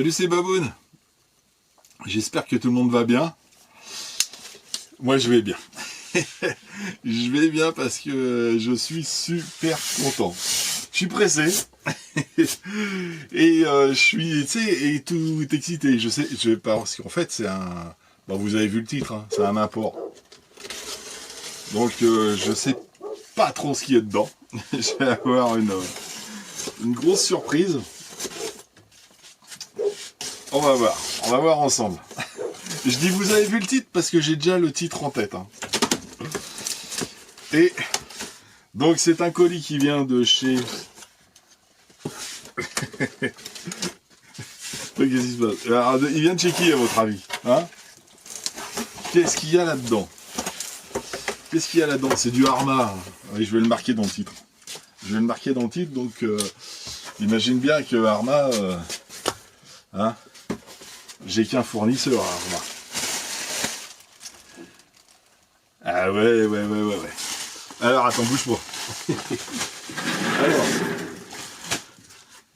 Salut, c'est Baboun. J'espère que tout le monde va bien. Moi, je vais bien. Je vais bien parce que je suis super content. Je suis pressé. Et je suis, tu sais, et tout excité. Je sais, parce qu'en fait, c'est un... Bon, vous avez vu le titre, hein, c'est un import. Donc, je sais pas trop ce qu'il y a dedans. Je vais avoir une grosse surprise. On va voir ensemble. Je dis vous avez vu le titre parce que j'ai déjà le titre en tête. Hein. Et donc c'est un colis qui vient de chez... Qu'est-ce qui se passe? Alors, il vient de chez qui à votre avis, hein? Qu'est-ce qu'il y a là-dedans? Qu'est-ce qu'il y a là-dedans? C'est du Arma. Oui, je vais le marquer dans le titre. Je vais le marquer dans le titre, donc imagine bien que Arma... hein, j'ai qu'un fournisseur à Arma. Ah ouais. Alors attends, bouge pas. Alors,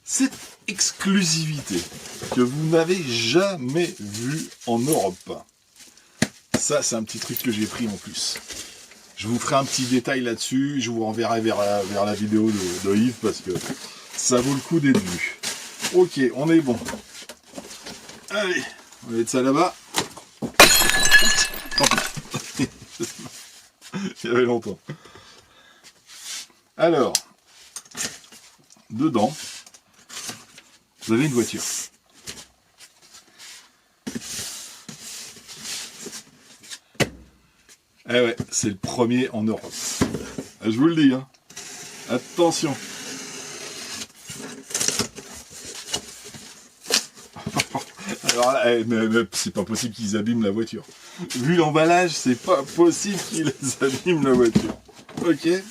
cette exclusivité que vous n'avez jamais vue en Europe, ça c'est un petit truc que j'ai pris en plus. Je vous ferai un petit détail là-dessus, je vous renverrai vers la vidéo de Yves parce que ça vaut le coup d'être vu. Ok, on est bon. Allez, on va mettre ça là-bas. Il y avait longtemps. Alors, dedans, vous avez une voiture. Eh ouais, c'est le premier en Europe. Je vous le dis, hein. Attention. Alors là, mais c'est pas possible qu'ils abîment la voiture. Vu l'emballage, c'est pas possible qu'ils abîment la voiture. Ok. Et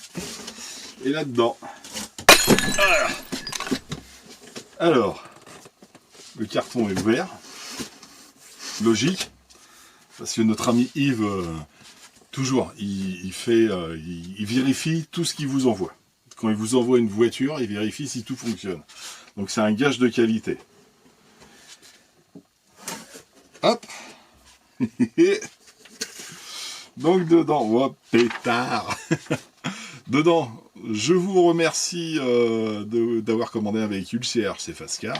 là-dedans. Alors, le carton est ouvert. Logique. Parce que notre ami Yves, toujours, il vérifie tout ce qu'il vous envoie. Quand il vous envoie une voiture, il vérifie si tout fonctionne. Donc c'est un gage de qualité. Hop. Donc dedans, oh, pétard. Dedans, je vous remercie d'avoir commandé un véhicule chez RC Fascar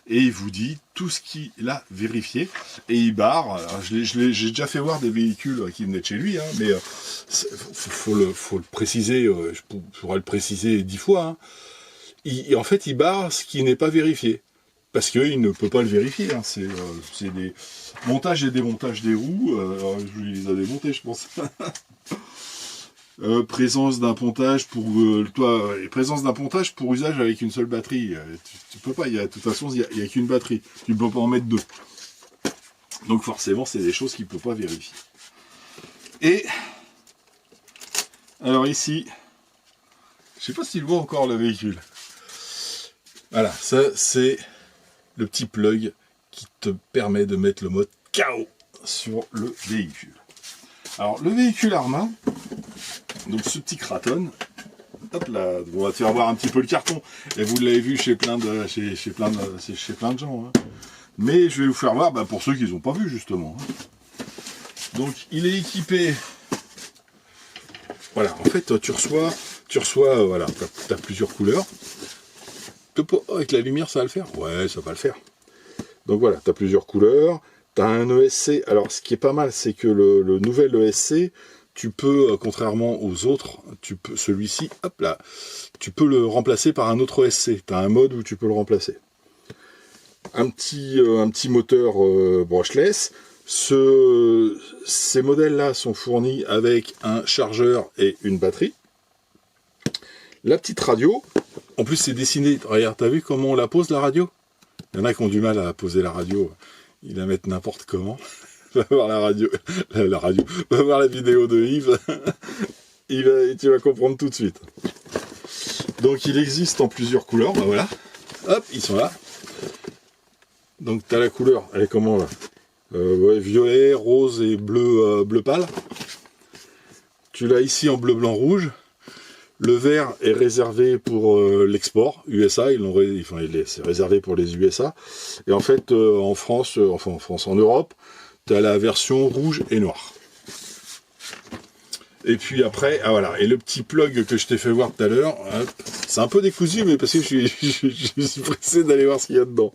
et il vous dit tout ce qu'il a vérifié et il barre. J'ai déjà fait voir des véhicules qui venaient de chez lui, hein, mais faut le préciser. Je pourrais le préciser 10 fois. Hein. En fait, il barre ce qui n'est pas vérifié. Parce qu'il ne peut pas le vérifier, hein. C'est des montages et démontages des roues, je les ai démontés je pense. Présence d'un pontage pour présence d'un pontage pour usage avec une seule batterie. Tu peux pas, de toute façon il n'y a qu'une batterie, tu ne peux pas en mettre deux. Donc forcément c'est des choses qu'il ne peut pas vérifier. Et alors ici, je sais pas s'il voit encore le véhicule. Voilà, ça c'est le petit plug qui te permet de mettre le mode KO sur le véhicule. Alors le véhicule Arma, donc ce petit Kraton, hop là, tu vas voir un petit peu le carton, et vous l'avez vu chez plein de gens. Hein. Mais je vais vous faire voir pour ceux qui n'ont pas vu justement. Hein. Donc il est équipé. Voilà, en fait tu reçois voilà, tu as plusieurs couleurs. Avec la lumière, ça va le faire? Ouais, ça va le faire. Donc voilà, tu as plusieurs couleurs. Tu as un ESC. Alors, ce qui est pas mal, c'est que le nouvel ESC, tu peux, contrairement aux autres, celui-ci, hop là, tu peux le remplacer par un autre ESC. Tu as un mode où tu peux le remplacer. Un petit moteur brushless. Ces modèles-là sont fournis avec un chargeur et une batterie. La petite radio. En plus, c'est dessiné. Regarde, t'as vu comment on la pose, la radio? Il y en a qui ont du mal à poser la radio. Ils la mettent n'importe comment. Va voir la radio. Va voir la vidéo de Yves. Tu vas comprendre tout de suite. Donc, il existe en plusieurs couleurs. Ben voilà. Hop, ils sont là. Donc, t'as la couleur. Elle est comment, là? Ouais, violet, rose et bleu pâle. Tu l'as ici en bleu, blanc, rouge. Le vert est réservé pour l'export USA, c'est réservé pour les USA. Et en fait, en France, en Europe, tu as la version rouge et noire. Et puis après, ah voilà, et le petit plug que je t'ai fait voir tout à l'heure, c'est un peu décousu, mais parce que je suis pressé d'aller voir ce qu'il y a dedans.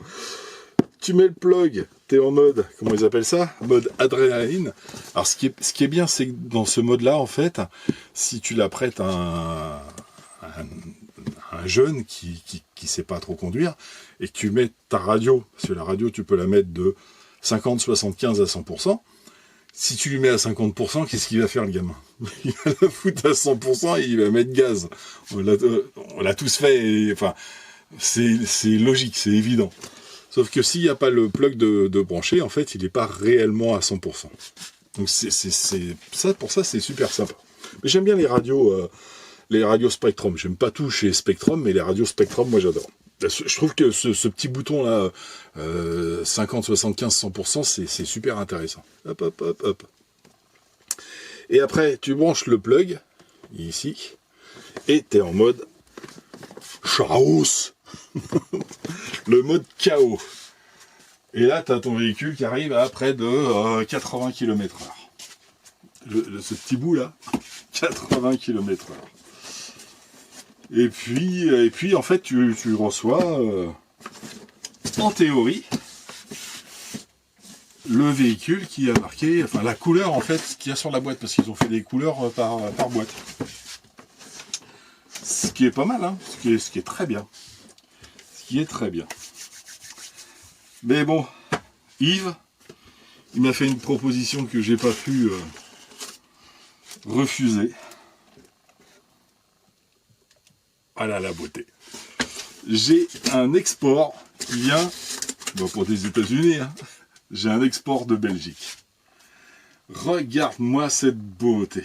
Tu mets le plug, t'es en mode, comment ils appellent ça? Mode adrénaline. Alors ce qui est bien, c'est que dans ce mode-là, en fait, si tu l'apprêtes à un jeune qui sait pas trop conduire, et que tu mets ta radio, parce que la radio, tu peux la mettre de 50, 75 à 100%, si tu lui mets à 50%, qu'est-ce qu'il va faire, le gamin? Il va la foutre à 100% et il va mettre gaz. On l'a tous fait, et, enfin, c'est logique, c'est évident. Sauf que s'il n'y a pas le plug de brancher, en fait, il n'est pas réellement à 100%. Donc pour ça, c'est super sympa. Mais j'aime bien les radios Spectrum. J'aime pas tout chez Spectrum, mais les radios Spectrum, moi j'adore. Je trouve que ce petit bouton là, 50, 75, 100%, c'est super intéressant. Hop, hop, hop, hop. Et après, tu branches le plug, ici, et tu es en mode chaos. Le mode chaos. Et là, tu as ton véhicule qui arrive à près de 80 km/h. Ce petit bout là, 80 km/h. Et puis en fait, tu reçois, en théorie, le véhicule qui a marqué, enfin la couleur en fait qu'il y a sur la boîte, parce qu'ils ont fait des couleurs par boîte. Ce qui est pas mal, hein, ce qui est très bien. Ce qui est très bien. Mais bon, Yves, il m'a fait une proposition que j'ai pas pu refuser. Voilà la beauté. J'ai un export qui vient, bon, pour des États-Unis, hein. J'ai un export de Belgique. Regarde-moi cette beauté.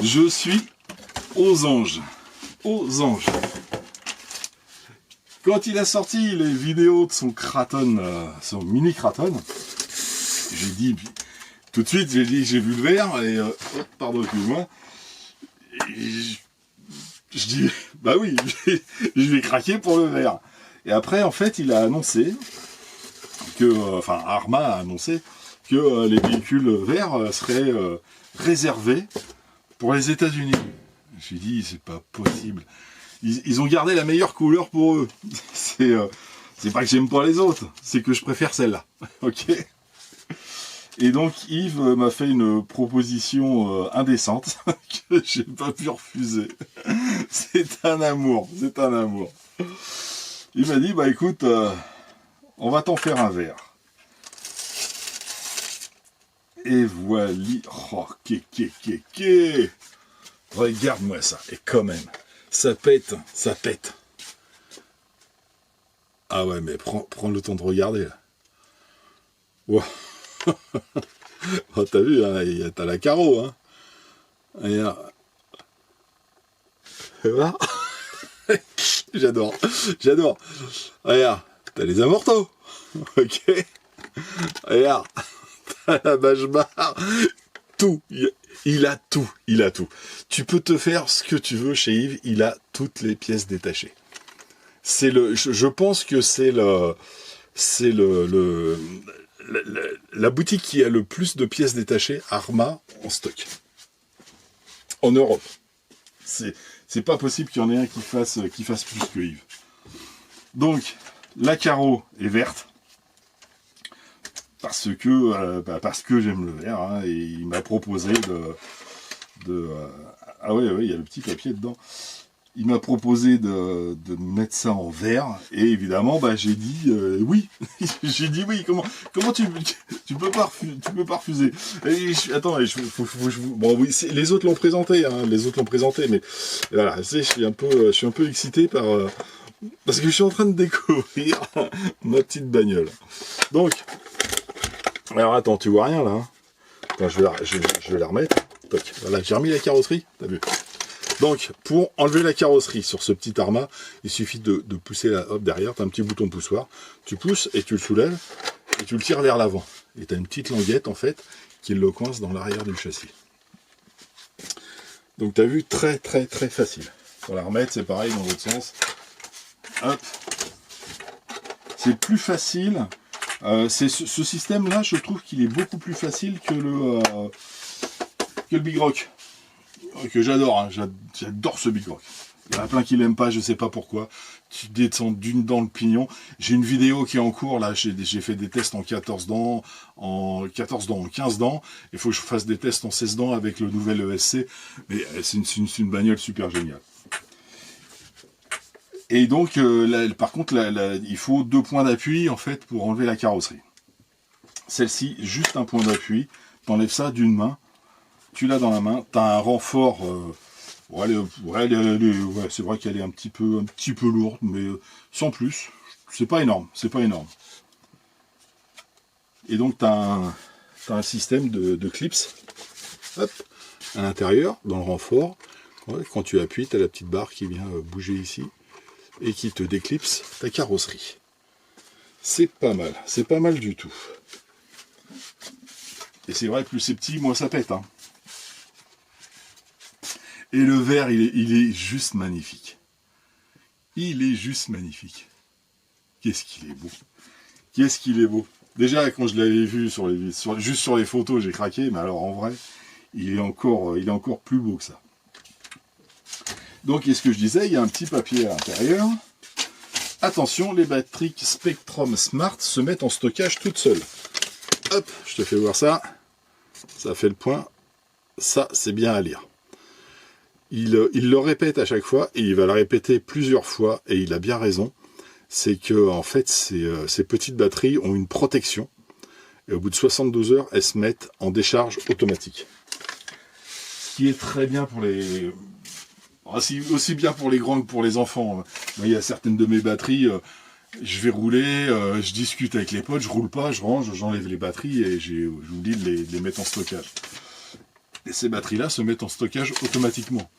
Je suis aux anges. Aux anges. Quand il a sorti les vidéos de son Kraton, son mini Kraton, j'ai dit, tout de suite, j'ai vu le vert, et pardon, excuse-moi, je dis, bah oui, je vais craquer pour le vert. Et après, en fait, il a annoncé que, Arma a annoncé que les véhicules verts seraient réservés pour les États-Unis. Je me suis dit, c'est pas possible. Ils ont gardé la meilleure couleur pour eux. C'est pas que j'aime pas les autres, c'est que je préfère celle-là. Ok. Et donc Yves m'a fait une proposition indécente que j'ai pas pu refuser. C'est un amour, c'est un amour. Il m'a dit, bah écoute, on va t'en faire un vert. Et voilà. Oh, regarde-moi ça. Et quand même, ça pète, ça pète. Ah ouais, mais prends le temps de regarder, là. Wow. Oh, t'as vu, hein, t'as la carreau, hein. Regarde. Voilà. J'adore, j'adore. Regarde, t'as les amortos. Ok. Regarde, t'as la bâche barre. Tout. Il a tout, il a tout. Tu peux te faire ce que tu veux chez Yves, il a toutes les pièces détachées. Je pense que c'est la boutique qui a le plus de pièces détachées, Arma, en stock. En Europe. C'est pas possible qu'il y en ait un qui fasse plus que Yves. Donc, la carreau est verte. Parce que j'aime le vert, hein, et il m'a proposé ah ouais, il y a le petit papier dedans. Il m'a proposé de mettre ça en vert, et évidemment, j'ai dit oui. J'ai dit oui. Comment tu peux pas refuser. Attends, bon, oui, les autres l'ont présenté, hein, mais voilà, je suis un peu excité parce que je suis en train de découvrir ma petite bagnole. Donc, alors attends, tu vois rien là, hein. Attends, je vais la remettre. Toc. Voilà, j'ai remis la carrosserie, t'as vu. Donc, pour enlever la carrosserie sur ce petit Arma, il suffit de pousser derrière, tu as un petit bouton poussoir, tu pousses et tu le soulèves, et tu le tires vers l'avant. Et tu as une petite languette, en fait, qui le coince dans l'arrière du châssis. Donc tu as vu, très très très facile. Pour la remettre, c'est pareil dans l'autre sens. Hop. C'est plus facile. Ce système-là, je trouve qu'il est beaucoup plus facile que le Big Rock. Que j'adore, hein. J'adore ce Big Rock. Il y en a plein qui l'aiment pas, je sais pas pourquoi. Tu descends d'une dent le pignon. J'ai une vidéo qui est en cours, là, j'ai fait des tests en 14 dents, en 15 dents. Il faut que je fasse des tests en 16 dents avec le nouvel ESC. Mais c'est une bagnole super géniale. Et donc, par contre, il faut 2 points d'appui, en fait, pour enlever la carrosserie. Celle-ci, juste un point d'appui. T'enlèves ça d'une main. Tu l'as dans la main. T'as un renfort... ouais, c'est vrai qu'elle est un petit peu lourde, mais sans plus. C'est pas énorme, c'est pas énorme. Et donc tu as un système de clips, hop, à l'intérieur, dans le renfort. Ouais, quand tu appuies, tu as la petite barre qui vient bouger ici et qui te déclipse ta carrosserie. C'est pas mal du tout. Et c'est vrai que plus c'est petit, moins ça pète, hein. Et le verre, il est juste magnifique. Il est juste magnifique. Qu'est-ce qu'il est beau. Qu'est-ce qu'il est beau. Déjà, quand je l'avais vu juste sur les photos, j'ai craqué. Mais alors, en vrai, il est encore plus beau que ça. Donc, qu'est-ce que je disais? Il y a un petit papier à l'intérieur. Attention, les batteries Spectrum Smart se mettent en stockage toutes seules. Hop, je te fais voir ça. Ça fait le point. Ça, c'est bien à lire. Il le répète à chaque fois, et il va le répéter plusieurs fois, et il a bien raison. C'est que en fait, ces petites batteries ont une protection, et au bout de 72 heures, elles se mettent en décharge automatique. Ce qui est très bien pour les... aussi bien pour les grands que pour les enfants. Il y a certaines de mes batteries, je vais rouler, je discute avec les potes, je roule pas, je range, j'enlève les batteries, et j'oublie de les mettre en stockage. Et ces batteries-là se mettent en stockage automatiquement.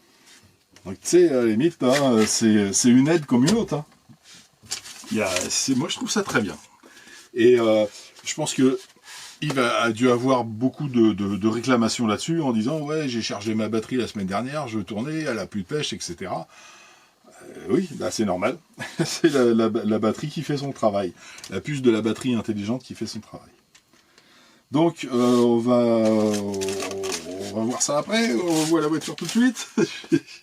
Donc tu sais, à la limite, hein, c'est une aide comme une autre. Hein. Moi, je trouve ça très bien. Et je pense que il a dû avoir beaucoup de réclamations là-dessus en disant « Ouais, j'ai chargé ma batterie la semaine dernière, je tournais, elle a plus de pêche, etc. » Oui, bah, c'est normal. C'est la batterie qui fait son travail. La puce de la batterie intelligente qui fait son travail. Donc, on va voir ça après. On voit la voiture tout de suite.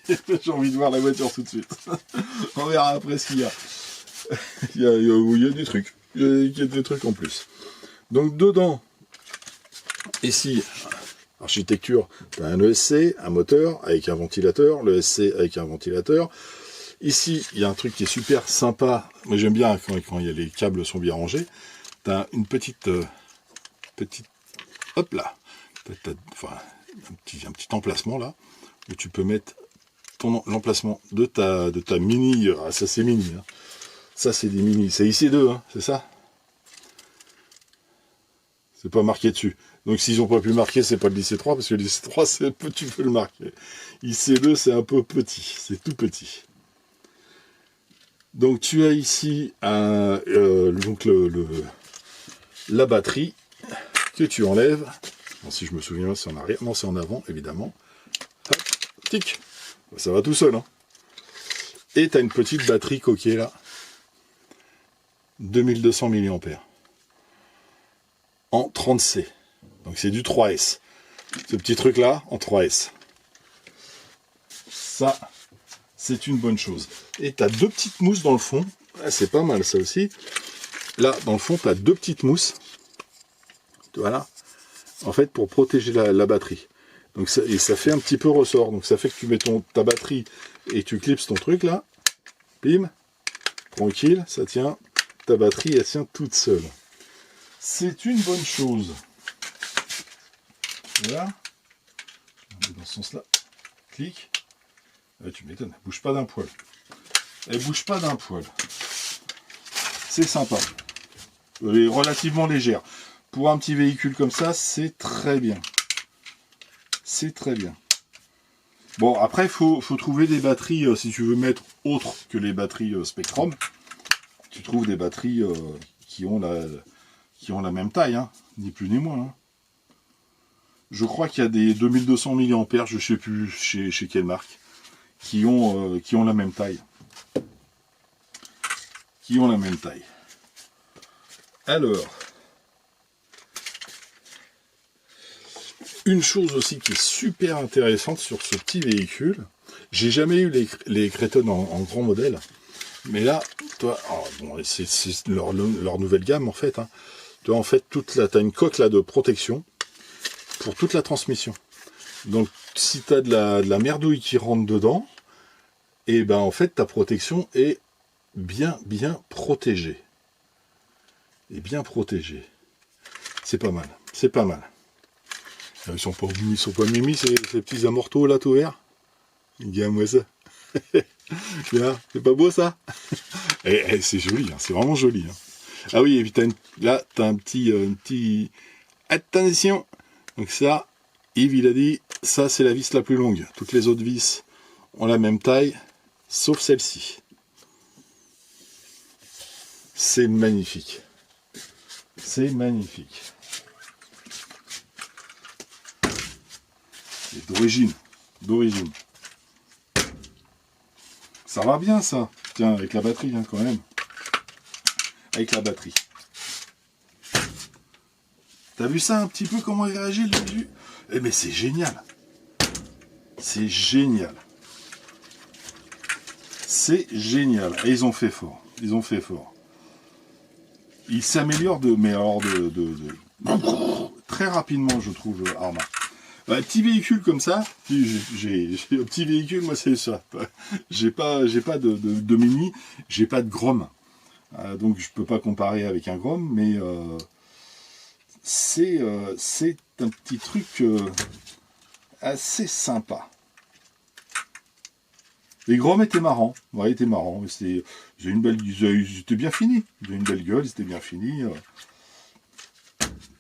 J'ai envie de voir la voiture tout de suite. On verra après ce qu'il y a. Il y a des trucs. Il y a des trucs en plus. Donc, dedans, ici, architecture, tu as un ESC, un moteur avec un ventilateur, le ESC avec un ventilateur. Ici, il y a un truc qui est super sympa. Moi, j'aime bien quand les câbles sont bien rangés. Tu as une petite... hop là, enfin, un petit emplacement là, où tu peux mettre l'emplacement de ta mini, ça c'est mini, hein. Ça c'est des mini, c'est IC2, hein, c'est ça? C'est pas marqué dessus. Donc s'ils n'ont pas pu marquer, c'est pas le IC3, parce que le IC3, tu peux le marquer. IC2, c'est un peu petit, c'est tout petit. Donc tu as ici donc la batterie, que tu enlèves. Bon, si je me souviens, c'est en arrière. Non, c'est en avant, évidemment. Hop, tic. Ça va tout seul. Hein. Et tu as une petite batterie coquée là. 2200 mAh. En 30C. Donc c'est du 3S. Ce petit truc là, en 3S. Ça, c'est une bonne chose. Et tu as 2 petites mousses dans le fond. Ah, c'est pas mal ça aussi. Là, dans le fond, tu as 2 petites mousses. Voilà, en fait pour protéger la batterie. Donc ça fait un petit peu ressort. Donc ça fait que tu mets ta batterie et tu clipses ton truc là. Bim, tranquille, ça tient. Ta batterie elle tient toute seule. C'est une bonne chose. Voilà. Dans ce sens là. Clic. Tu m'étonnes, elle bouge pas d'un poil. Elle bouge pas d'un poil. C'est sympa. Elle est relativement légère. Pour un petit véhicule comme ça, c'est très bien. C'est très bien. Bon, après, il faut trouver des batteries, si tu veux mettre autre que les batteries Spectrum. Tu trouves des batteries qui ont la même taille, hein, ni plus ni moins. Hein. Je crois qu'il y a des 2200 mAh, je sais plus chez quelle marque, qui ont la même taille. Qui ont la même taille. Alors, une chose aussi qui est super intéressante sur ce petit véhicule, j'ai jamais eu les Kraton en grand modèle, mais là, toi, bon, c'est leur nouvelle gamme en fait. Hein. Toi, en fait, t'as une coque là de protection pour toute la transmission. Donc, si tu as de la merdouille qui rentre dedans, et ben en fait, ta protection est bien protégée. Et bien protégée. C'est pas mal. C'est pas mal. Ils sont pas mimi, ces petits amortos là, tout vert. Regarde-moi ça. C'est pas beau ça. Et c'est joli, hein, c'est vraiment joli. Hein. Ah oui, et puis là, t'as un petit... Attention. Donc ça, Yves, il a dit, ça c'est la vis la plus longue. Toutes les autres vis ont la même taille, sauf celle-ci. C'est magnifique. C'est magnifique. C'est d'origine. D'origine. Ça va bien ça. Tiens, avec la batterie hein, quand même. Avec la batterie. T'as vu ça un petit peu comment il réagit le visu? Eh mais c'est génial. C'est génial. C'est génial. Et ils ont fait fort. Ils ont fait fort. Ils s'améliorent très rapidement, je trouve, Arma. Un petit véhicule comme ça, j'ai un petit véhicule, moi c'est ça. J'ai pas de mini, j'ai pas de Grom. Donc je peux pas comparer avec un Grom, mais c'est un petit truc assez sympa. Les Grom étaient marrants, ouais, ils étaient marrants. Ils étaient bien finis, ils avaient une belle gueule, ils étaient bien finis.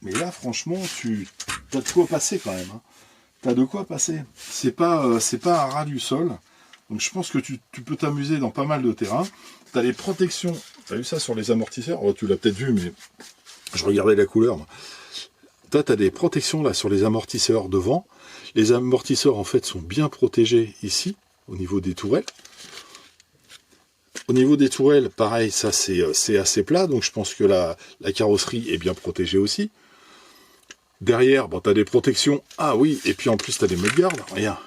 Mais là, franchement, t'as de quoi passer quand même. Hein. T'as de quoi passer. C'est pas à ras du sol. Donc je pense que tu peux t'amuser dans pas mal de terrains. T'as les protections. T'as vu ça sur les amortisseurs? Oh, tu l'as peut-être vu, mais je regardais la couleur. Toi, t'as des protections là sur les amortisseurs devant. Les amortisseurs en fait sont bien protégés ici, au niveau des tourelles. Au niveau des tourelles, pareil, ça c'est assez plat, donc je pense que la carrosserie est bien protégée aussi. Derrière, bon, tu as des protections. Ah oui, et puis en plus, tu as des mudguards. Regarde,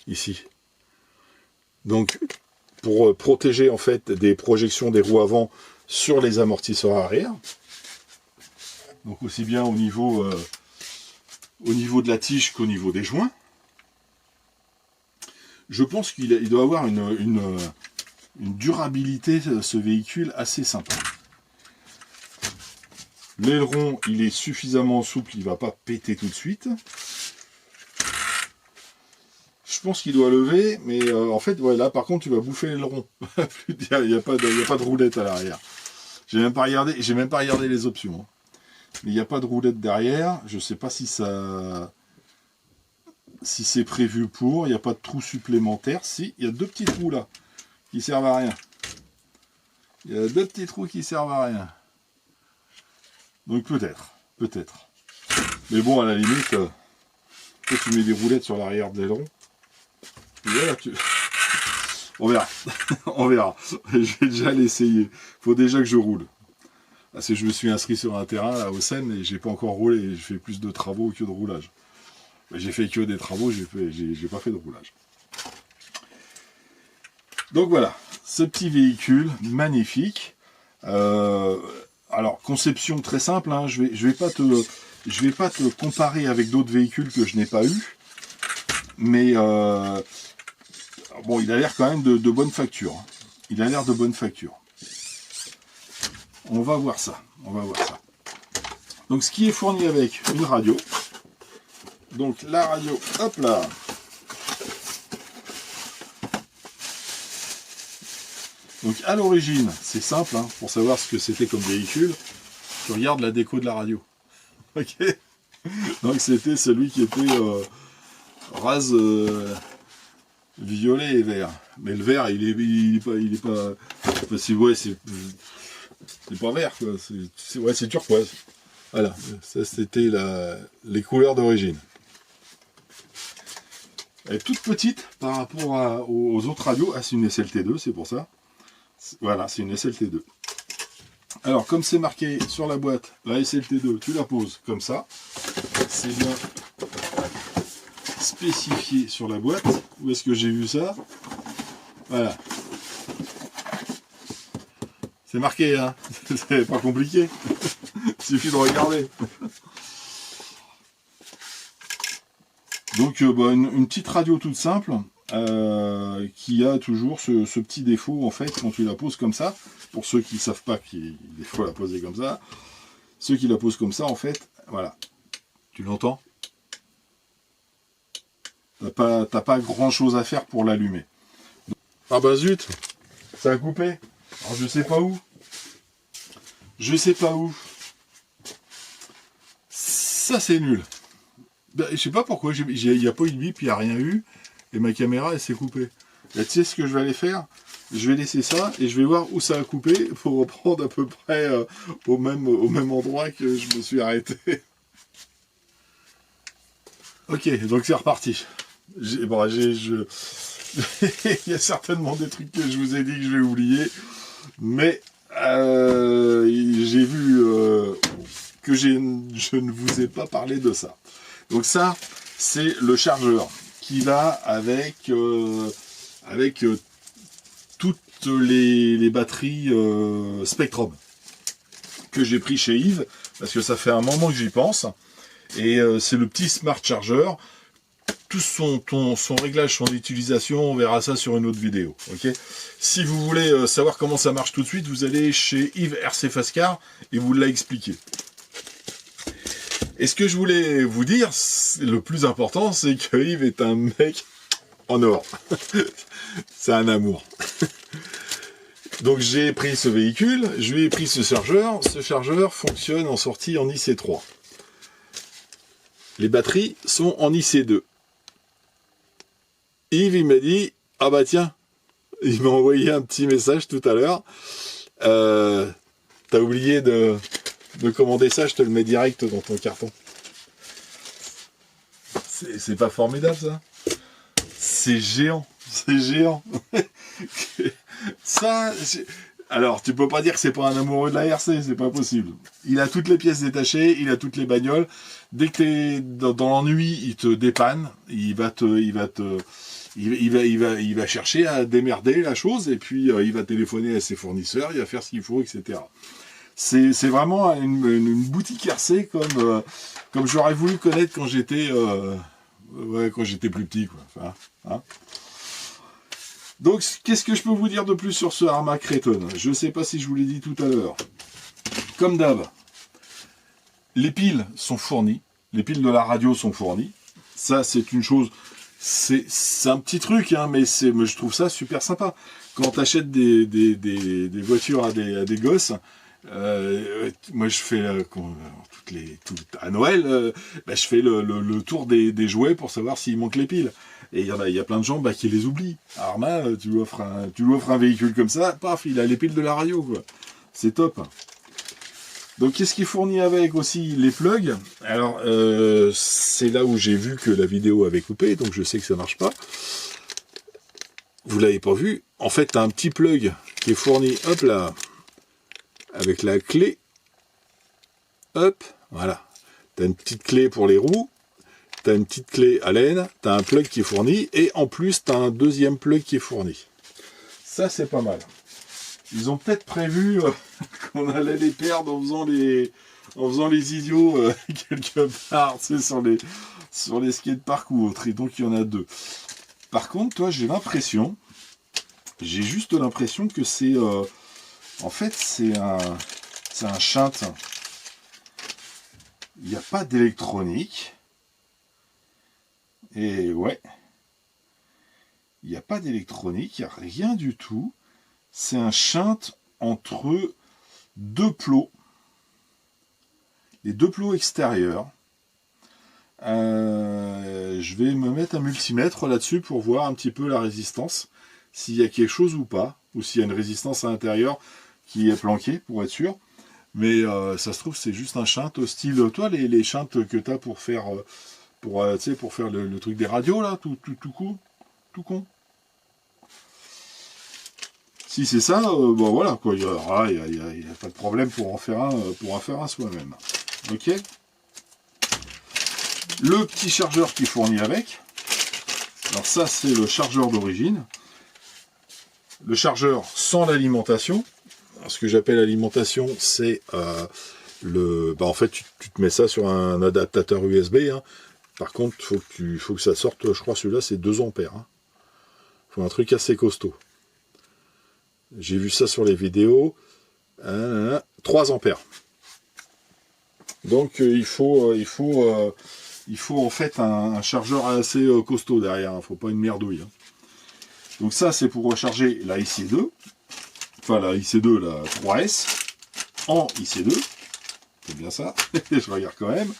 ici. Donc, pour protéger en fait des projections des roues avant sur les amortisseurs arrière. Donc, aussi bien au niveau de la tige qu'au niveau des joints. Je pense qu'il doit avoir une durabilité, ce véhicule, assez sympa. L'aileron, il est suffisamment souple, il ne va pas péter tout de suite. Je pense qu'il doit lever, mais en fait, ouais, là par contre, tu vas bouffer l'aileron. Il n'y a pas de roulette à l'arrière. J'ai même pas regardé les options. Hein. Mais il n'y a pas de roulette derrière. Je ne sais pas si c'est prévu pour. Il n'y a pas de trou supplémentaire. Si, il y a deux petits trous là qui servent à rien. Il y a deux petits trous qui servent à rien. Donc peut-être. Mais bon, à la limite, toi, tu mets des roulettes sur l'arrière de l'aileron. Voilà, on verra. On verra. Je vais déjà l'essayer. Faut déjà que je roule. Parce que je me suis inscrit sur un terrain là, au Seine et j'ai pas encore roulé. Je fais plus de travaux que de roulage. J'ai fait que des travaux, j'ai pas fait de roulage. Donc voilà, ce petit véhicule magnifique. Alors, conception très simple, hein, je vais pas te comparer avec d'autres véhicules que je n'ai pas eu, mais bon, il a l'air quand même de bonne facture. Hein. Il a l'air de bonne facture. On va voir ça. Donc, ce qui est fourni avec une radio. Donc, la radio, hop là. Donc à l'origine, c'est simple, hein, pour savoir ce que c'était comme véhicule, tu regardes la déco de la radio. Ok. Donc c'était celui qui était rase violet et vert. Mais le vert, il est pas. C'est pas vert, quoi. C'est turquoise. Voilà, ça c'était les couleurs d'origine. Elle est toute petite par rapport aux autres radios. Ah, c'est une SLT2, c'est pour ça. Voilà, c'est une SLT2. Alors, comme c'est marqué sur la boîte, la SLT2, tu la poses comme ça. C'est bien spécifié sur la boîte. Où est-ce que j'ai vu ça? Voilà. C'est marqué, hein. C'est pas compliqué. Il suffit de regarder. Donc, une petite radio toute simple, qui a toujours ce petit défaut, en fait, quand tu la poses comme ça. Pour ceux qui ne savent pas qu'il faut la poser comme ça. Ceux qui la posent comme ça, en fait, voilà. Tu l'entends? T'as pas grand chose à faire pour l'allumer. Ah bah zut, ça a coupé. Alors je sais pas où. Je sais pas où. Ça c'est nul. Ben, je sais pas pourquoi, il n'y a pas eu de bip, il n'y a rien eu. Et ma caméra elle s'est coupée. Là, tu sais ce que je vais aller faire? Je vais laisser ça et je vais voir où ça a coupé pour reprendre à peu près au même endroit que je me suis arrêté. Ok, donc c'est reparti. Il y a certainement des trucs que je vous ai dit que je vais oublier, mais j'ai vu que je ne vous ai pas parlé de ça. Donc ça, c'est le chargeur qui va avec toutes les batteries Spectrum que j'ai pris chez Yves, parce que ça fait un moment que j'y pense. Et c'est le petit Smart Charger. Tout son réglage, son utilisation, on verra ça sur une autre vidéo. Okay, si vous voulez savoir comment ça marche tout de suite, vous allez chez Yves RC Fascar et vous l'a expliqué. Et ce que je voulais vous dire, le plus important, c'est que Yves est un mec en or. C'est un amour. Donc j'ai pris ce véhicule, je lui ai pris ce chargeur. Ce chargeur fonctionne en sortie en IC3. Les batteries sont en IC2. Yves, il m'a dit, ah bah tiens, il m'a envoyé un petit message tout à l'heure. T'as oublié de commander ça, je te le mets direct dans ton carton. C'est pas formidable ça? C'est géant, c'est géant. Ça, alors tu peux pas dire que c'est pas un amoureux de la RC, c'est pas possible. Il a toutes les pièces détachées, il a toutes les bagnoles. Dès que t'es dans l'ennui, il te dépanne, il va chercher à démerder la chose et puis il va téléphoner à ses fournisseurs, il va faire ce qu'il faut, etc. C'est vraiment une boutique RC comme j'aurais voulu connaître quand j'étais plus petit, quoi. Enfin, hein. Donc, qu'est-ce que je peux vous dire de plus sur ce Arrma Kraton? Je ne sais pas si je vous l'ai dit tout à l'heure. Comme d'hab, les piles sont fournies, les piles de la radio sont fournies. Ça, c'est une chose, c'est un petit truc, hein, mais je trouve ça super sympa. Quand tu achètes des voitures à des gosses, moi je fais à Noël, je fais le tour des jouets pour savoir s'il manque les piles. Et il y a plein de gens qui les oublient. Arrma, tu lui offres un véhicule comme ça, paf, il a les piles de la radio, quoi. C'est top. Donc qu'est-ce qui fournit avec aussi? Les plugs. Alors c'est là où j'ai vu que la vidéo avait coupé, donc je sais que ça marche pas. Vous l'avez pas vu. En fait, tu as un petit plug qui est fourni, hop là, avec la clé. Hop, voilà. Tu as une petite clé pour les roues. Tu as une petite clé à laine, tu as un plug qui est fourni, et en plus, tu as un deuxième plug qui est fourni. Ça, c'est pas mal. Ils ont peut-être prévu qu'on allait les perdre en faisant les idiots quelque part, tu sais, sur les skateparks ou autres. Et donc, il y en a deux. Par contre, toi, j'ai juste l'impression que c'est... en fait, c'est un shunt. Il n'y a pas d'électronique. Et ouais, il n'y a pas d'électronique, il n'y a rien du tout. C'est un shunt entre deux plots. Les deux plots extérieurs. Je vais me mettre un multimètre là-dessus pour voir un petit peu la résistance. S'il y a quelque chose ou pas. Ou s'il y a une résistance à l'intérieur qui est planquée, pour être sûr. Mais ça se trouve, c'est juste un shunt au style... Toi, les shunts que tu as pour faire pour, tu sais, pour faire le truc des radios, là, tout con. Si c'est ça, bon voilà, quoi, il n'y a pas de problème pour en faire un soi-même. Ok. Le petit chargeur qui est fourni avec. Alors ça, c'est le chargeur d'origine. Le chargeur sans l'alimentation. Ce que j'appelle alimentation, c'est en fait, tu te mets ça sur un adaptateur USB. Hein. Par contre, faut que ça sorte, je crois, celui-là, c'est 2 ampères. Hein. Faut un truc assez costaud. J'ai vu ça sur les vidéos. 3 ampères. Donc il faut en fait un chargeur assez costaud derrière. Il ne faut pas une merdouille. Hein. Donc ça, c'est pour recharger la IC2. Enfin, la IC2, la 3S. En IC2. C'est bien ça. Je regarde quand même.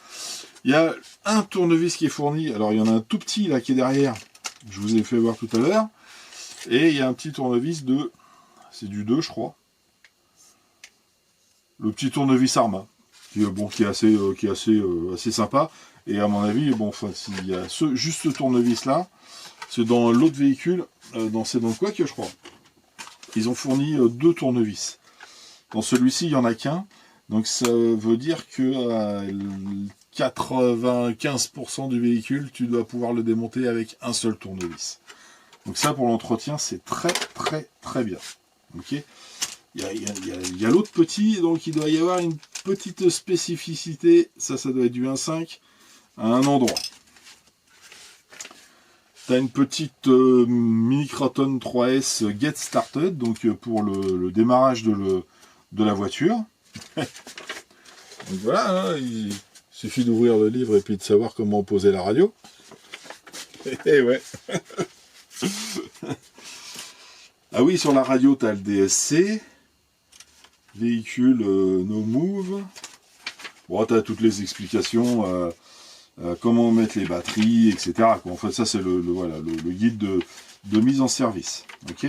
Il y a un tournevis qui est fourni. Alors, il y en a un tout petit là qui est derrière. Je vous ai fait voir tout à l'heure. Et il y a un petit tournevis de... C'est du 2, je crois. Le petit tournevis Arma. Qui est assez sympa. Et à mon avis, bon, enfin, s'il y a juste ce tournevis là, c'est dans l'autre véhicule, c'est dans le Quack, je crois. Ils ont fourni 2 tournevis. Dans celui-ci, il n'y en a qu'un. Donc ça veut dire que 95% du véhicule, tu dois pouvoir le démonter avec un seul tournevis. Donc ça, pour l'entretien, c'est très très très bien. Ok. Il y a l'autre petit, donc il doit y avoir une petite spécificité. Ça doit être du 1.5 à un endroit. Tu as une petite Mini Croton 3S Get Started, donc pour le démarrage de la voiture. Donc voilà, hein, il suffit d'ouvrir le livre et puis de savoir comment poser la radio. Et ouais. Ah oui, sur la radio, tu as le DSC. Véhicule no move. Bon, tu as toutes les explications. Comment mettre les batteries, etc. En fait, ça, c'est le guide de mise en service. Ok.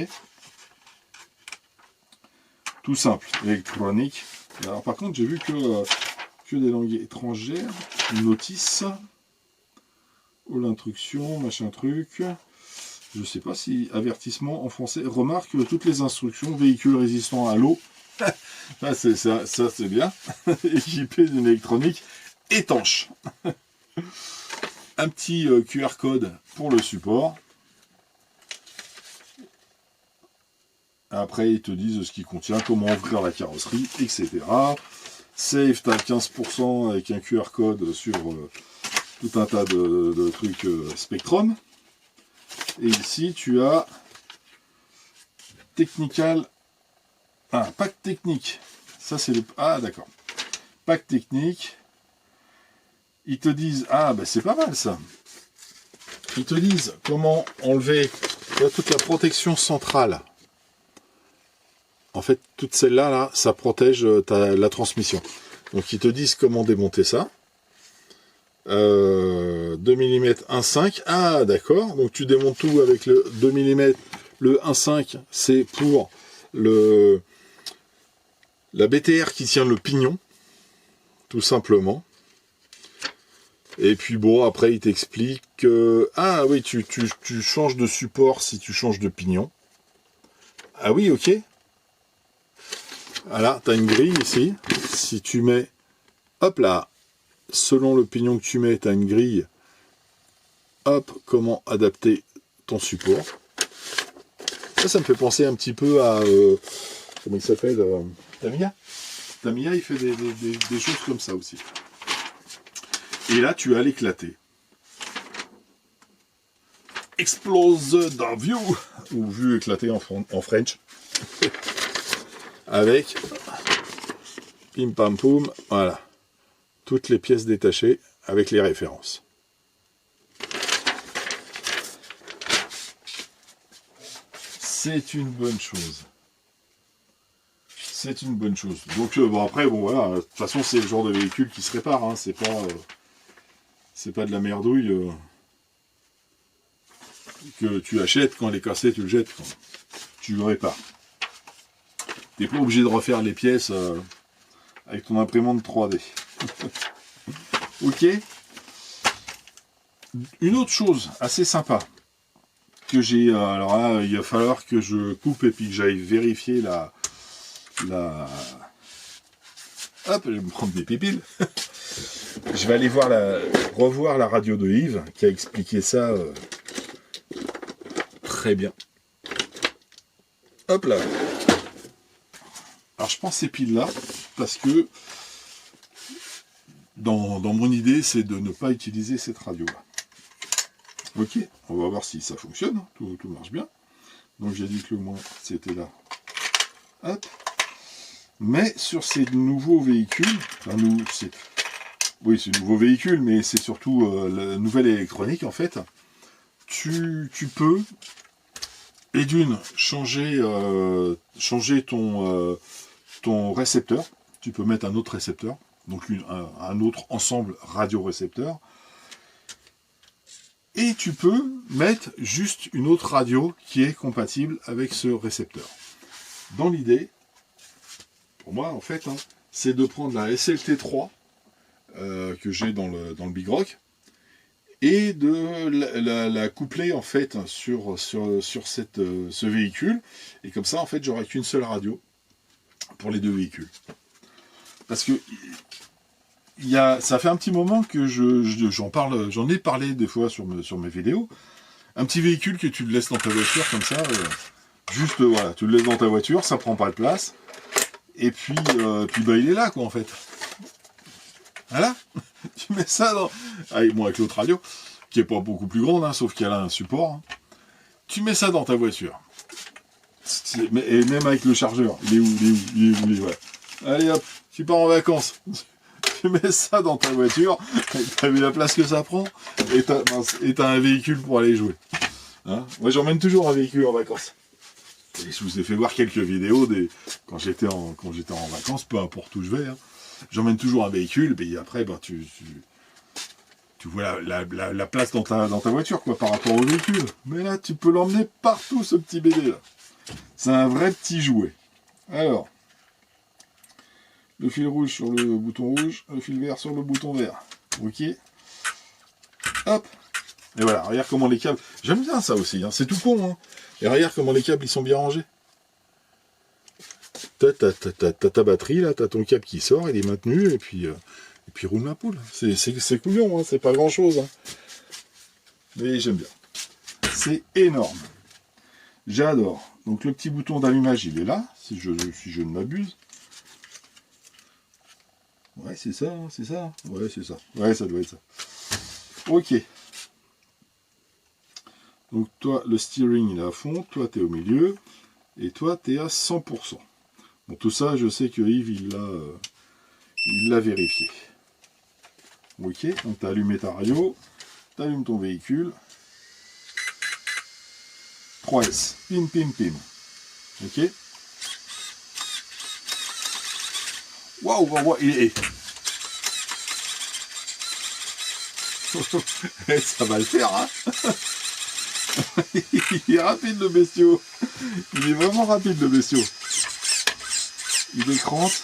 Tout simple, électronique. Alors, par contre, j'ai vu que des langues étrangères. Notice. Oh, l'instruction, machin truc. Je sais pas si avertissement en français. Remarque toutes les instructions. Véhicule résistant à l'eau. Ça, c'est bien. Équipé d'une électronique étanche. Un petit QR code pour le support. Après, ils te disent ce qu'il contient, comment ouvrir la carrosserie, etc. Save, tu as 15% avec un QR code sur tout un tas de trucs Spectrum. Et ici, tu as Technical. Ah, pack technique. Ça, c'est le. Ah, d'accord. Pack technique. Ils te disent, ah ben c'est pas mal ça. Ils te disent comment enlever toute la protection centrale. En fait, toute celle-là, là, ça protège la transmission. Donc ils te disent comment démonter ça. 2 mm 1.5. Ah d'accord. Donc tu démontes tout avec le 2 mm. Le 1.5, c'est pour la BTR qui tient le pignon. Tout simplement. Et puis bon, après il t'explique que... Ah oui, tu changes de support si tu changes de pignon. Ah oui, ok. Voilà, tu as une grille ici. Si tu mets... Hop là. Selon le pignon que tu mets, tu as une grille. Hop, comment adapter ton support. Ça me fait penser un petit peu à... comment il s'appelle Tamiya. Tamiya, il fait des choses comme ça aussi. Et là, tu as l'éclaté. Explose the view, ou vue éclatée en French. Avec pim pam poum, voilà. Toutes les pièces détachées avec les références. C'est une bonne chose. C'est une bonne chose. Donc bon après bon voilà, de toute façon c'est le genre de véhicule qui se répare, hein. C'est pas de la merdouille que tu achètes, quand elle est cassée tu le jettes, quoi. Tu le répares. T'es pas obligé de refaire les pièces avec ton imprimante 3D. Ok. Une autre chose assez sympa que j'ai, alors là, il va falloir que je coupe et puis que j'aille vérifier hop, je vais me prendre des pipiles. Je vais aller revoir la radio de Yves qui a expliqué ça très bien. Hop là. Alors je prends ces piles là parce que dans mon idée c'est de ne pas utiliser cette radio là. Ok, on va voir si ça fonctionne, tout marche bien. Donc j'ai dit que le moins c'était là. Hop. Mais sur ces nouveaux véhicules, enfin oui c'est nouveau véhicule, mais c'est surtout la nouvelle électronique en fait, tu peux, et d'une, changer ton récepteur, tu peux mettre un autre récepteur, donc un autre ensemble radio-récepteur, et tu peux mettre juste une autre radio qui est compatible avec ce récepteur. Dans l'idée, pour moi en fait, c'est de prendre la SLT3 que j'ai dans le Big Rock et de la coupler en fait sur ce véhicule, et comme ça en fait j'aurai qu'une seule radio pour les deux véhicules. Parce que ça fait un petit moment que j'en ai parlé des fois sur mes vidéos. Un petit véhicule que tu le laisses dans ta voiture comme ça, juste voilà, tu le laisses dans ta voiture, ça prend pas de place, et puis bah, il est là quoi en fait. Voilà, tu mets ça dans... avec l'autre radio, qui est pas beaucoup plus grande, sauf qu'elle a un support. Tu mets ça dans ta voiture. Et même avec le chargeur, il est où, ouais. Allez hop, tu pars en vacances. Tu mets ça dans ta voiture, t'as vu la place que ça prend, et t'as un véhicule pour aller jouer. Moi j'emmène toujours un véhicule en vacances. Et je vous ai fait voir quelques vidéos quand j'étais en vacances, peu importe où je vais. J'emmène toujours un véhicule, et après, bah, tu vois la place dans ta voiture, quoi, par rapport au véhicule. Mais là, tu peux l'emmener partout, ce petit bébé, là. C'est un vrai petit jouet. Alors, le fil rouge sur le bouton rouge, le fil vert sur le bouton vert. Ok. Hop. Et voilà, regarde comment les câbles... J'aime bien ça aussi, c'est tout con. Et regarde comment les câbles, ils sont bien rangés. T'as ta batterie, là, t'as ton câble qui sort, il est maintenu, et puis roule ma poule. C'est couillon, c'est pas grand chose. Mais j'aime bien. C'est énorme. J'adore. Donc le petit bouton d'allumage, il est là, si je ne m'abuse. Ouais, c'est ça, c'est ça. Ouais, c'est ça. Ouais, ça doit être ça. Ok. Donc toi, le steering, il est à fond, toi, t'es au milieu, et toi, t'es à 100%. Bon, tout ça, je sais que Yves, il l'a vérifié. Ok, donc tu as allumé ta radio, tu allumes ton véhicule. 3S, pim, pim, pim. Ok. Waouh, waouh, ça va le faire, Il est rapide, le bestiau. Il est vraiment rapide, le bestiau. Il décrante.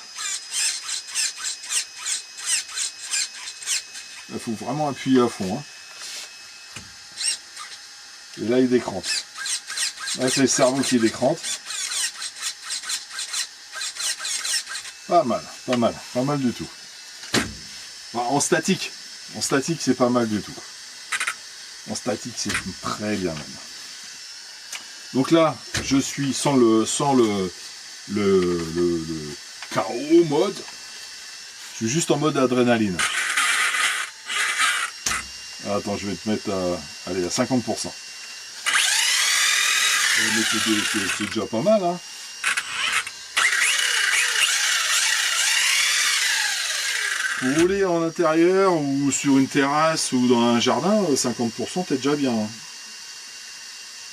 Il faut vraiment appuyer à fond. Et là, il décrante. Là, c'est le cerveau qui décrante. Pas mal du tout. Enfin, en statique, c'est pas mal du tout. En statique, c'est très bien même. Donc là, je suis sans le KO mode. Je suis juste en mode adrénaline. Attends, je vais te mettre à 50%. Mais c'est déjà pas mal, Pour rouler en intérieur ou sur une terrasse ou dans un jardin, 50% t'es déjà bien.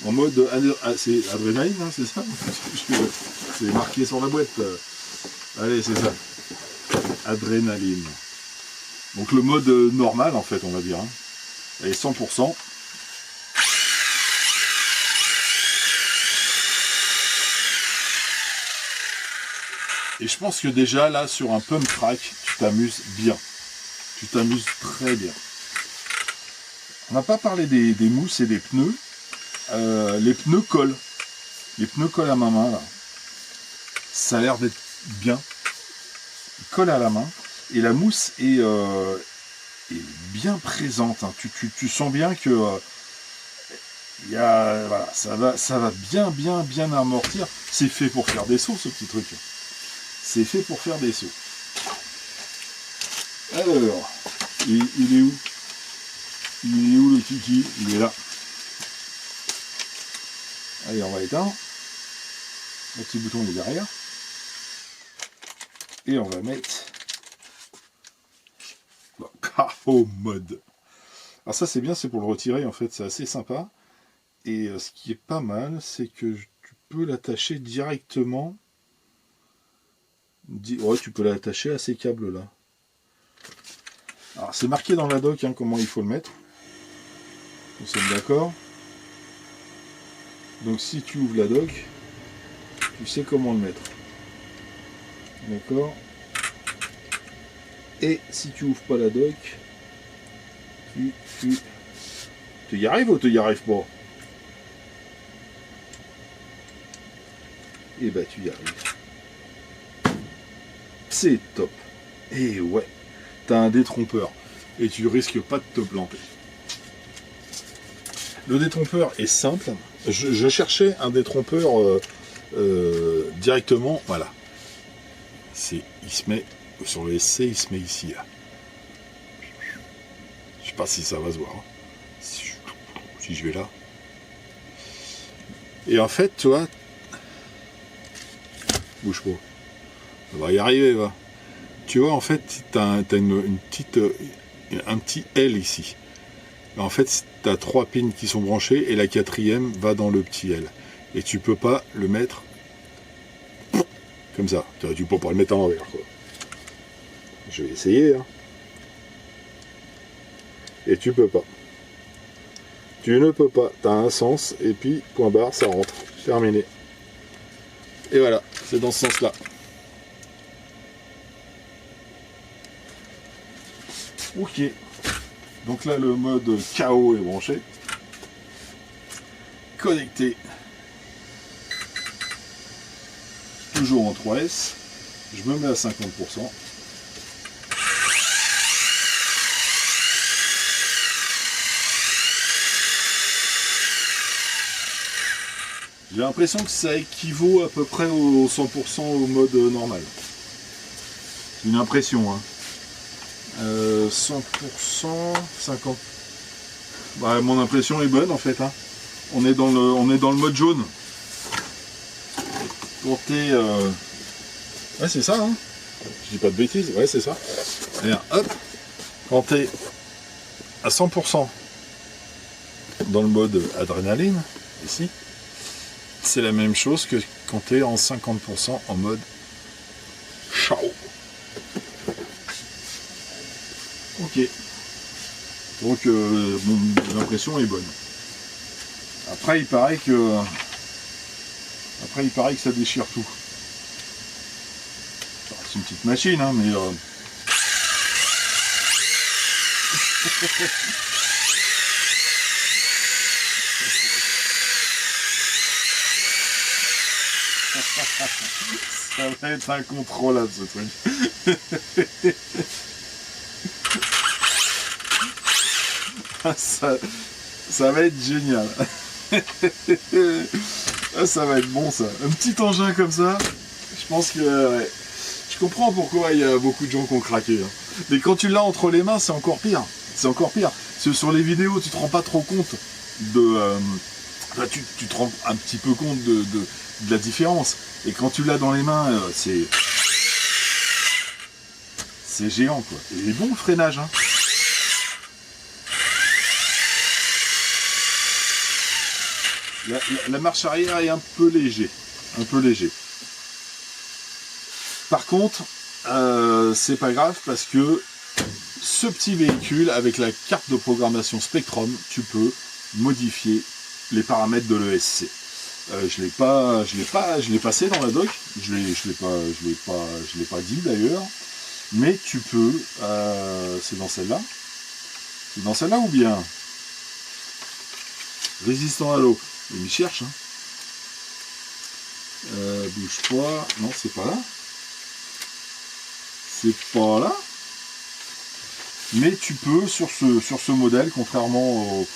En mode c'est adrénaline, c'est ça? C'est marqué sur la boîte. Allez, c'est ça. Adrénaline. Donc le mode normal, en fait, on va dire. Et 100%. Et je pense que déjà, là, sur un pump track, tu t'amuses bien. Tu t'amuses très bien. On n'a pas parlé des mousses et des pneus. Les pneus collent. Les pneus collent à ma main, là. Ça a l'air d'être bien. Ils collent à la main. Et la mousse est bien présente. Hein. Tu sens bien que voilà, ça va bien amortir. C'est fait pour faire des sauts, ce petit truc. C'est fait pour faire des sauts. Alors, il est où? Il est où le kiki? Il est là. Allez, on va éteindre. Le petit bouton il est derrière. Et on va mettre le KO mode. Alors ça c'est bien, c'est pour le retirer en fait, c'est assez sympa. Et ce qui est pas mal, c'est que tu peux l'attacher directement. Ouais, tu peux l'attacher à ces câbles là. Alors c'est marqué dans la doc hein, comment il faut le mettre. Nous sommes d'accord. Donc si tu ouvres la doc, tu sais comment le mettre. D'accord. Et si tu ouvres pas la doc, tu y arrives ou tu y arrives pas? Et bah tu y arrives. C'est top. Et ouais, t'as un détrompeur. Et tu risques pas de te planter. Le détrompeur est simple. Je cherchais un détrompeur directement. Voilà. Il se met sur le SC, il se met ici là. Je sais pas si ça va se voir. Hein. Si je vais là. Et en fait, tu vois, bouge pas. On va y arriver, va. Tu vois, en fait, t'as un petit L ici. En fait, tu as 3 pins qui sont branchés et la 4e va dans le petit L. Et tu peux pas le mettre comme ça. Tu peux pas le mettre en envers, quoi. Je vais essayer. Hein. Et tu peux pas. Tu ne peux pas. Tu as un sens et puis point barre, ça rentre. Terminé. Et voilà, c'est dans ce sens-là. Ok. Donc là, le mode KO est branché. Connecté. Toujours en 3S. Je me mets à 50%. J'ai l'impression que ça équivaut à peu près au 100% au mode normal. Une impression, hein. 100%, 50%. Bah, mon impression est bonne en fait. Hein. On est dans le mode jaune. Quand t'es. Ouais, c'est ça, hein. Je dis pas de bêtises, ouais, c'est ça. Regarde, hop. Quand t'es à 100% dans le mode adrénaline, ici, c'est la même chose que quand t'es en 50% en mode ciao. Ok. Donc l'impression est bonne. Après il paraît que ça déchire tout. C'est une petite machine hein, mais ça va être incontrôlable ce truc. Ça va être génial. Ah, ça va être bon ça. Un petit engin comme ça, je pense que ouais. Je comprends pourquoi il y a beaucoup de gens qui ont craqué. Hein. Mais quand tu l'as entre les mains, c'est encore pire. C'est encore pire. Parce que sur les vidéos, tu te rends pas trop compte de. Tu te rends un petit peu compte de la différence. Et quand tu l'as dans les mains, c'est géant quoi. Et il est bon le freinage. Hein. La marche arrière est un peu léger. Un peu léger. Par contre, c'est pas grave parce que ce petit véhicule, avec la carte de programmation Spectrum, tu peux modifier les paramètres de l'ESC. Je l'ai passé dans la doc, je l'ai pas dit d'ailleurs, mais tu peux, c'est dans celle-là ou bien résistant à l'eau. Il cherche, hein. Bouge pas. Non, c'est pas là. C'est pas là. Mais tu peux, sur ce modèle, contrairement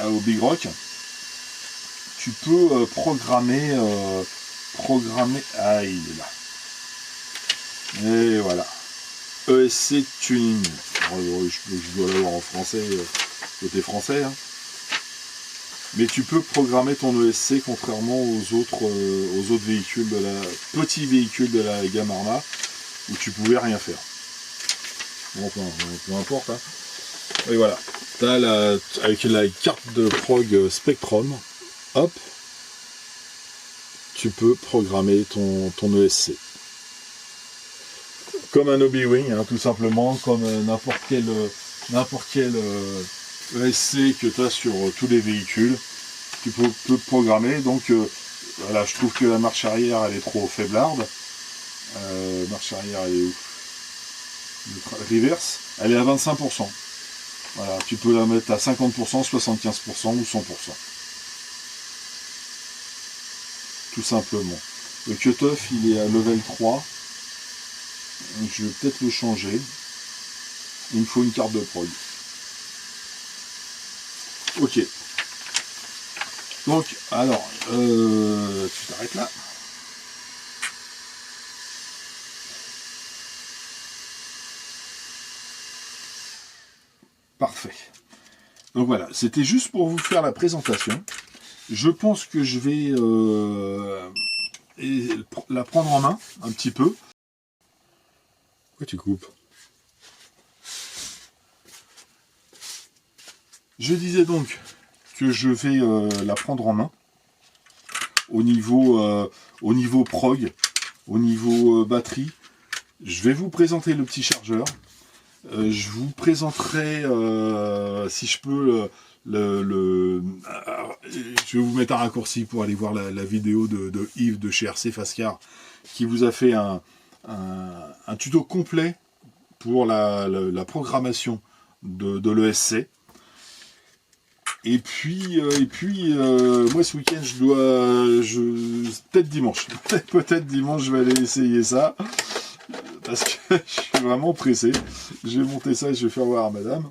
au Big Rock, tu peux programmer... Ah, il est là. Et voilà. ESC Tuning. Je dois l'avoir en français, côté français. Hein. Mais tu peux programmer ton ESC contrairement aux autres véhicules petits véhicules de la gamme Arma où tu pouvais rien faire. Bon, peu importe. Hein. Et voilà. T'as avec la carte de prog Spectrum, hop, tu peux programmer ton ESC. Comme un Obi-Wing, hein, tout simplement, comme n'importe quel ESC que tu as sur tous les véhicules, tu peux programmer. Donc voilà, je trouve que la marche arrière elle est trop faiblarde. Marche arrière elle est où? Reverse, elle est à 25%. Voilà, tu peux la mettre à 50%, 75% ou 100%. Tout simplement. Le cutoff il est à level 3. Je vais peut-être le changer. Il me faut une carte de prog. Ok. Donc, alors, tu t'arrêtes là. Parfait. Donc voilà, c'était juste pour vous faire la présentation. Je pense que je vais la prendre en main un petit peu. Pourquoi tu coupes? Je disais donc que je vais la prendre en main au niveau prog, au niveau batterie. Je vais vous présenter le petit chargeur. Je vous présenterai, si je peux, je vais vous mettre un raccourci pour aller voir la vidéo de Yves de chez RC Fascar qui vous a fait un tuto complet pour la programmation de l'ESC. Et puis moi ce week-end peut-être dimanche, je vais aller essayer ça. Parce que je suis vraiment pressé. Je vais monter ça et je vais faire voir à madame.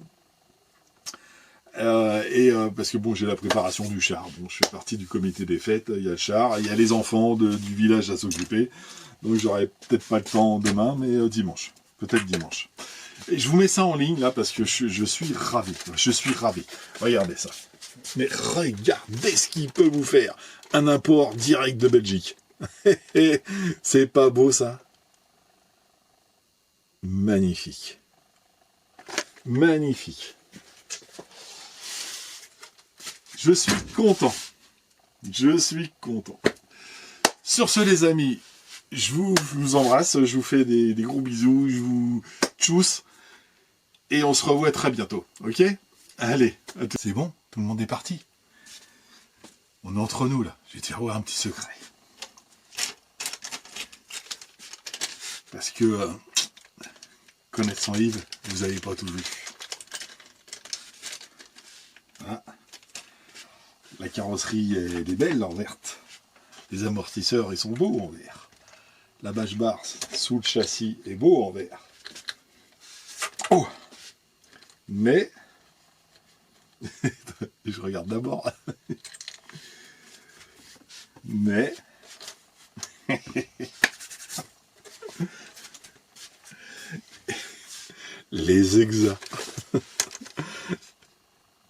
Parce que bon, j'ai la préparation du char. Bon, je fais partie du comité des fêtes. Il y a le char, il y a les enfants du village à s'occuper. Donc j'aurai peut-être pas le temps demain, mais dimanche. Peut-être dimanche. Et je vous mets ça en ligne là parce que je suis ravi. Je suis ravi. Regardez ça. Mais regardez ce qu'il peut vous faire. Un import direct de Belgique. C'est pas beau ça? Magnifique. Magnifique. Je suis content. Je suis content. Sur ce, les amis, je vous embrasse. Je vous fais des gros bisous. Je vous tchuss. Et on se revoit très bientôt. Ok? Allez. C'est bon? Tout le monde est parti. On est entre nous, là. Je vais te faire voir un petit secret. Parce que... connaissant Yves, vous n'avez pas tout vu. Ah. La carrosserie, elle est belle en verte. Les amortisseurs, ils sont beaux en vert. La bâche barre sous le châssis est beau en vert. Oh. Mais, je regarde d'abord. Mais, les exas.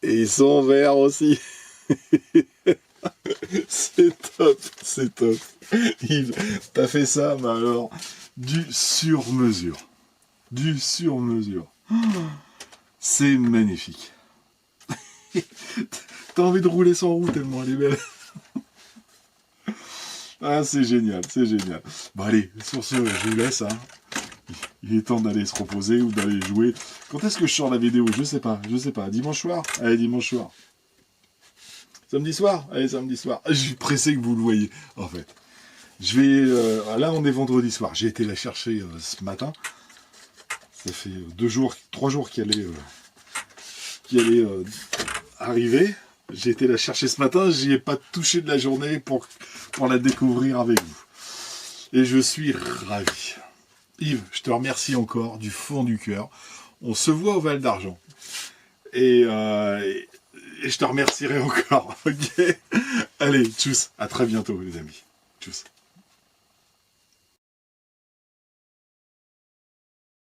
Et ils sont verts aussi. C'est top, c'est top. Yves, t'as fait ça, mais alors, du sur-mesure. Du sur-mesure. C'est magnifique. T'as envie de rouler sans roue tellement elle est belle. Ah, c'est génial, c'est génial. Bon, allez, sur ce, je vous laisse. Hein. Il est temps d'aller se reposer ou d'aller jouer. Quand est-ce que je sors la vidéo? Je sais pas. Dimanche soir? Allez, dimanche soir. Samedi soir? Allez, samedi soir. Je suis pressé que vous le voyez, en fait. Je vais... là, on est vendredi soir. J'ai été la chercher ce matin. Ça fait 3 jours qu'elle est arrivée. J'ai été la chercher ce matin, j'y ai pas touché de la journée pour la découvrir avec vous. Et je suis ravi. Yves, je te remercie encore du fond du cœur. On se voit au Val d'Argent. Et je te remercierai encore. Ok. Allez, tchuss. À très bientôt, les amis. Tchuss.